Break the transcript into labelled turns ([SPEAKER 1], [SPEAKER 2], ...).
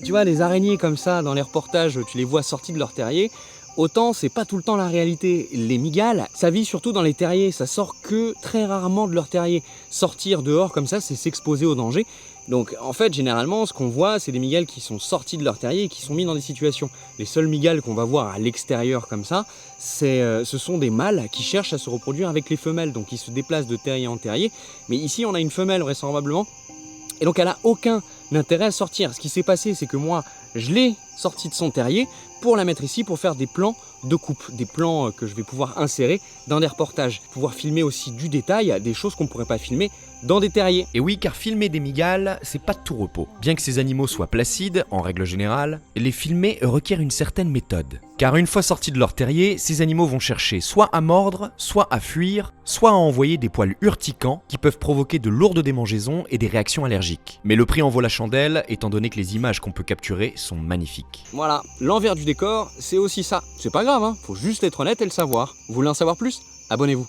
[SPEAKER 1] Tu vois, les araignées comme ça, dans les reportages, tu les vois sorties de leur terrier. Autant, c'est pas tout le temps la réalité. Les mygales, ça vit surtout dans les terriers, ça sort que très rarement de leur terrier. Sortir dehors comme ça, c'est s'exposer au danger. Donc en fait, généralement, ce qu'on voit, c'est des mygales qui sont sortis de leur terrier et qui sont mis dans des situations. Les seules mygales qu'on va voir à l'extérieur comme ça, ce sont des mâles qui cherchent à se reproduire avec les femelles, donc ils se déplacent de terrier en terrier. Mais ici, on a une femelle vraisemblablement, et donc elle n'a aucun intérêt à sortir. Ce qui s'est passé, c'est que moi, je l'ai sortie de son terrier pour la mettre ici, pour faire des plans de coupe, des plans que je vais pouvoir insérer dans des reportages, pouvoir filmer aussi du détail, des choses qu'on ne pourrait pas filmer dans des terriers.
[SPEAKER 2] Et oui, car filmer des mygales, c'est pas de tout repos. Bien que ces animaux soient placides, en règle générale, les filmer requiert une certaine méthode. Car une fois sortis de leur terrier, ces animaux vont chercher soit à mordre, soit à fuir, soit à envoyer des poils urticants qui peuvent provoquer de lourdes démangeaisons et des réactions allergiques. Mais le prix en vaut la chandelle, étant donné que les images qu'on peut capturer sont magnifiques.
[SPEAKER 1] Voilà, l'envers du décor, c'est aussi ça. C'est pas grave, hein, faut juste être honnête et le savoir. Vous voulez en savoir plus? Abonnez-vous.